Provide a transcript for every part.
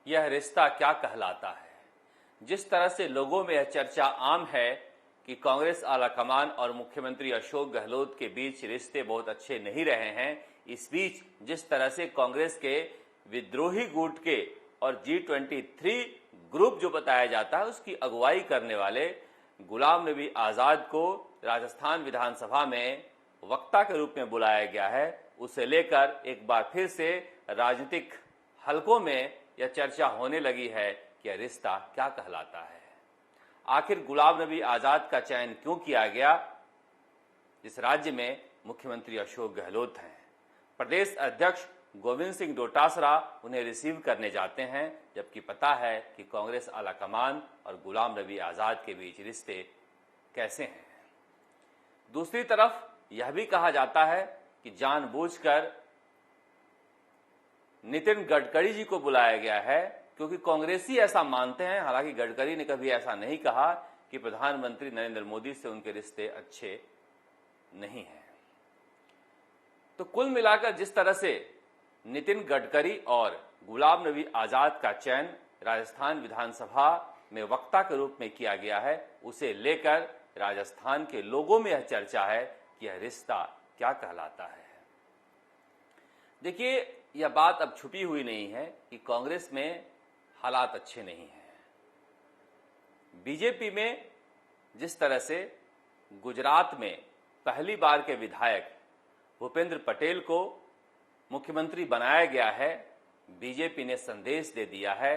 यह रिश्ता क्या कहलाता है। जिस तरह से लोगों में यह चर्चा आम है कि कांग्रेस आलाकमान और मुख्यमंत्री अशोक गहलोत के बीच रिश्ते बहुत अच्छे नहीं रहे हैं, इस बीच जिस तरह से कांग्रेस के विद्रोही गुट के और G23 ग्रुप जो बताया जाता है उसकी अगुवाई करने वाले गुलाम नबी आज़ाद को राजस्थान विधानसभा में वक्ता के रूप में बुलाया गया है, उसे लेकर एक बार फिर से राजनीतिक हलकों में यह चर्चा होने लगी है कि यह रिश्ता क्या कहलाता है। आखिर गुलाम नबी आज़ाद का चयन क्यों किया गया, जिस राज्य में मुख्यमंत्री अशोक गहलोत हैं। प्रदेश अध्यक्ष गोविंद सिंह डोटासरा उन्हें रिसीव करने जाते हैं, जबकि पता है कि कांग्रेस आलाकमान और गुलाम नबी आज़ाद के बीच रिश्ते कैसे हैं। दूसरी तरफ यह भी कहा जाता है कि जानबूझकर नितिन गडकरी जी को बुलाया गया है, क्योंकि कांग्रेसी ऐसा मानते हैं। हालांकि गडकरी ने कभी ऐसा नहीं कहा कि प्रधानमंत्री नरेंद्र मोदी से उनके रिश्ते अच्छे नहीं हैं। तो कुल मिलाकर जिस तरह से नितिन गडकरी और गुलाम नबी आज़ाद का चयन राजस्थान विधानसभा में वक्ता के रूप में किया गया है, उसे लेकर राजस्थान के लोगों में यह चर्चा है कि यह रिश्ता क्या कहलाता है। देखिए, यह बात अब छुपी हुई नहीं है कि कांग्रेस में हालात अच्छे नहीं हैं। बीजेपी में जिस तरह से गुजरात में पहली बार के विधायक भूपेंद्र पटेल को मुख्यमंत्री बनाया गया है, बीजेपी ने संदेश दे दिया है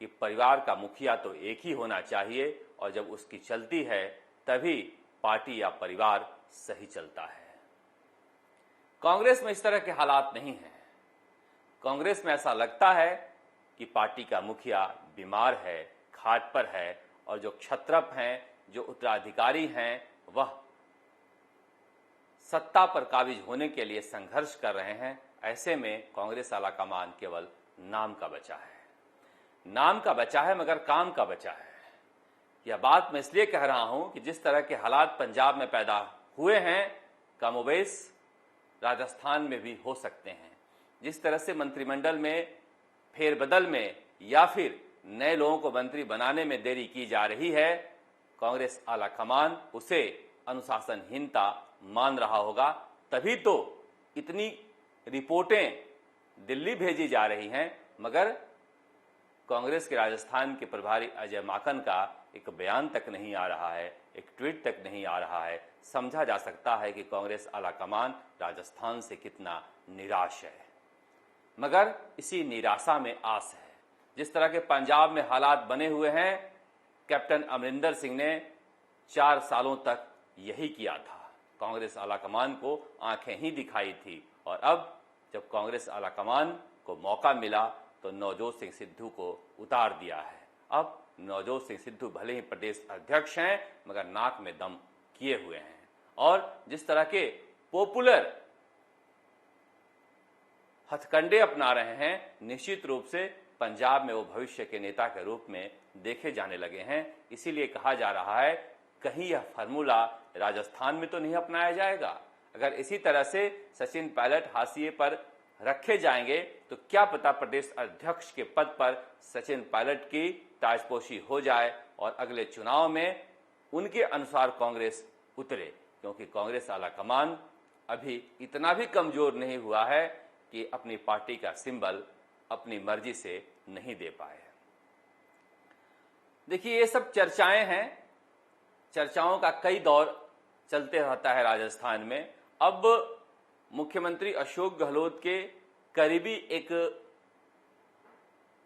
कि परिवार का मुखिया तो एक ही होना चाहिए और जब उसकी चलती है तभी पार्टी या परिवार सही चलता है। कांग्रेस में इस तरह के हालात नहीं हैं। कांग्रेस में ऐसा लगता है कि पार्टी का मुखिया बीमार है, खाट पर है, और जो क्षत्रप हैं, जो उत्तराधिकारी हैं, वह सत्ता पर काबिज होने के लिए संघर्ष कर रहे हैं। ऐसे में कांग्रेस आलाकमान केवल नाम का बचा है, नाम का बचा है, मगर काम का बचा है। यह बात मैं इसलिए कह रहा हूं कि जिस तरह के हालात पंजाब में पैदा हुए हैं, कमोबेश राजस्थान में भी हो सकते हैं। जिस तरह से मंत्रिमंडल में फेरबदल में या फिर नए लोगों को मंत्री बनाने में देरी की जा रही है, कांग्रेस आलाकमान उसे अनुशासनहीनता मान रहा होगा। तभी तो इतनी रिपोर्टें दिल्ली भेजी जा रही हैं, मगर कांग्रेस के राजस्थान के प्रभारी अजय माकन का एक बयान तक नहीं आ रहा है, एक ट्वीट तक नहीं आ रहा है। समझा जा सकता है कि कांग्रेस आलाकमान राजस्थान से कितना निराश है, मगर इसी निराशा में आस है। जिस तरह के पंजाब में हालात बने हुए हैं, कैप्टन अमरिंदर सिंह ने 4 सालों तक यही किया था। कांग्रेस आलाकमान को आंखें ही दिखाई थी, और अब जब कांग्रेस आलाकमान को मौका मिला तो नवजोत सिंह सिद्धू को उतार दिया है। अब नवजोत सिंह सिद्धू भले ही प्रदेश अध्यक्ष हैं, मगर नाक में दम किए हुए हैं। और जिस तरह के पॉपुलर हथकंडे अपना रहे हैं, निश्चित रूप से पंजाब में वो भविष्य के नेता के रूप में देखे जाने लगे हैं। इसीलिए कहा जा रहा है कहीं यह फार्मूला राजस्थान में तो नहीं अपनाया जाएगा। अगर इसी तरह से सचिन पायलट हाशिए पर रखे जाएंगे तो क्या पता प्रदेश अध्यक्ष के पद पर सचिन पायलट की ताजपोशी हो जाए और अगले चुनाव में उनके अनुसार कांग्रेस उतरे, क्योंकि कांग्रेस आलाकमान अभी इतना भी कमजोर नहीं हुआ है कि अपनी पार्टी का सिंबल अपनी मर्जी से नहीं दे पाए। देखिए, ये सब चर्चाएं हैं, चर्चाओं का कई दौर चलते रहता है राजस्थान में। अब मुख्यमंत्री अशोक गहलोत के करीबी एक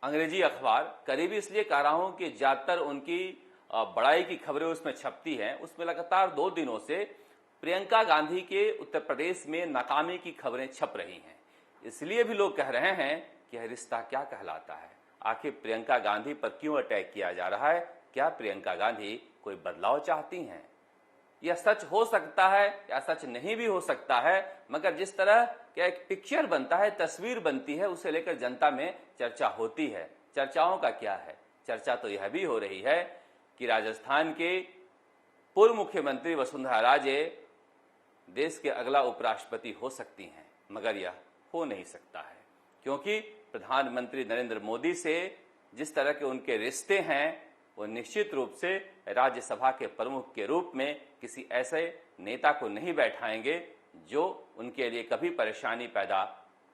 अंग्रेजी अखबार, करीबी इसलिए कह रहा हूं कि ज्यादातर उनकी बड़ाई की खबरें उसमें छपती हैं, उसमें लगातार 2 दिनों से प्रियंका गांधी के उत्तर प्रदेश में नाकामी की खबरें छप रही हैं। इसलिए भी लोग कह रहे हैं कि यह रिश्ता क्या कहलाता है। आखिर प्रियंका गांधी पर क्यों अटैक किया जा रहा है? क्या प्रियंका गांधी कोई बदलाव चाहती हैं? यह सच हो सकता है या सच नहीं भी हो सकता है, मगर जिस तरह का एक पिक्चर बनता है, तस्वीर बनती है, उसे लेकर जनता में चर्चा होती है। चर्चाओं का क्या है? चर्चा तो यह भी हो रही है कि राजस्थान के पूर्व मुख्यमंत्री वसुंधरा राजे देश के अगला उपराष्ट्रपति हो सकती हैं, मगर यह हो नहीं सकता है, क्योंकि प्रधानमंत्री नरेंद्र मोदी से जिस तरह के उनके रिश्ते हैं, वो निश्चित रूप से राज्यसभा के प्रमुख के रूप में किसी ऐसे नेता को नहीं बैठाएंगे जो उनके लिए कभी परेशानी पैदा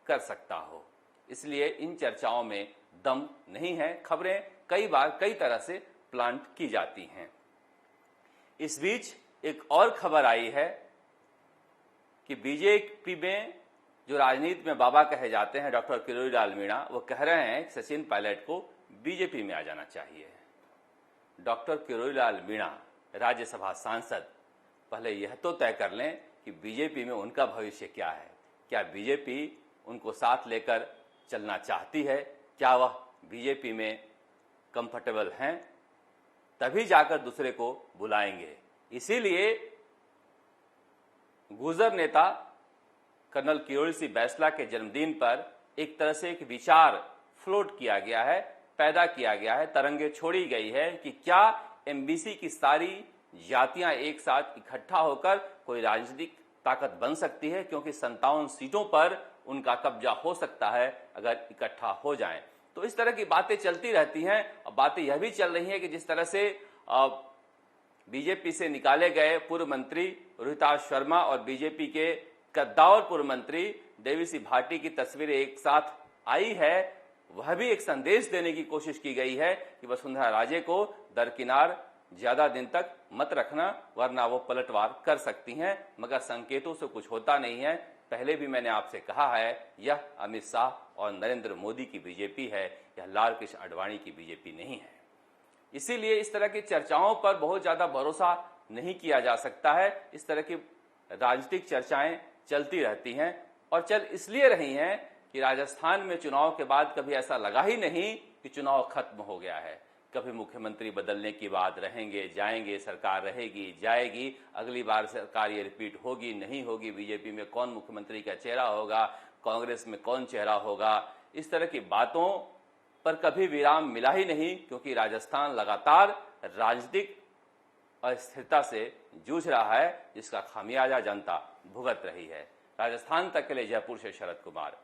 कर सकता हो। इसलिए इन चर्चाओं में दम नहीं है। खबरें कई बार कई तरह से प्लांट की जाती हैं। इस बीच एक और खबर आई है कि बीजेपी में जो राजनीति में बाबा कहे जाते हैं डॉक्टर किरोड़ीलाल मीणा, वो कह रहे हैं कि सचिन पायलट को बीजेपी में आ जाना चाहिए। डॉक्टर किरोड़ीलाल मीणा राज्यसभा सांसद, पहले यह तो तय कर लें कि बीजेपी में उनका भविष्य क्या है। क्या बीजेपी उनको साथ लेकर चलना चाहती है? क्या वह बीजेपी में कंफर्टेबल हैं? तभी जाकर दूसरे को बुलाएंगे। इसीलिए गुजर नेता कर्नल किरोड़ी सिंह बैसला के जन्मदिन पर एक तरह से एक विचार फ्लोट किया गया है, पैदा किया गया है, तरंगे छोड़ी गई है कि क्या एमबीसी की सारी जातियां एक साथ इकट्ठा होकर कोई राजनीतिक ताकत बन सकती है, क्योंकि 57 सीटों पर उनका कब्जा हो सकता है अगर इकट्ठा हो जाएं। तो इस तरह की बातें चलती रहती हैं। और बातें यह भी चल रही हैं कि जिस तरह से बीजेपी से निकाले गए पूर्व मंत्री रोहिताश शर्मा और बीजेपी के कद्दावर पूर्व मंत्री देवीसिंह भाटी की तस्वीरें एक साथ आई है, वह भी एक संदेश देने की कोशिश की गई है कि वसुंधरा राजे को दरकिनार ज्यादा दिन तक मत रखना, वरना वो पलटवार कर सकती हैं। मगर संकेतों से कुछ होता नहीं है। पहले भी मैंने आपसे कहा है, यह अमित शाह और नरेंद्र मोदी की बीजेपी है, यह लाल कृष्ण आडवाणी की बीजेपी नहीं है। इसीलिए इस तरह की चर्चाओं पर बहुत ज्यादा भरोसा नहीं किया जा सकता है। इस तरह की राजनीतिक चर्चाएं चलती रहती हैं और चल इसलिए रही हैं कि राजस्थान में चुनाव के बाद कभी ऐसा लगा ही नहीं कि चुनाव खत्म हो गया है। कभी मुख्यमंत्री बदलने की बात, रहेंगे जाएंगे, सरकार रहेगी जाएगी, अगली बार सरकार ये रिपीट होगी नहीं होगी, बीजेपी में कौन मुख्यमंत्री का चेहरा होगा, कांग्रेस में कौन चेहरा होगा, इस तरह की बातों पर कभी विराम मिला ही नहीं, क्योंकि राजस्थान लगातार राजनीतिक अस्थिरता से जूझ रहा है, जिसका खामियाजा जनता भुगत रही है। राजस्थान तक के लिए जयपुर से शरद कुमार।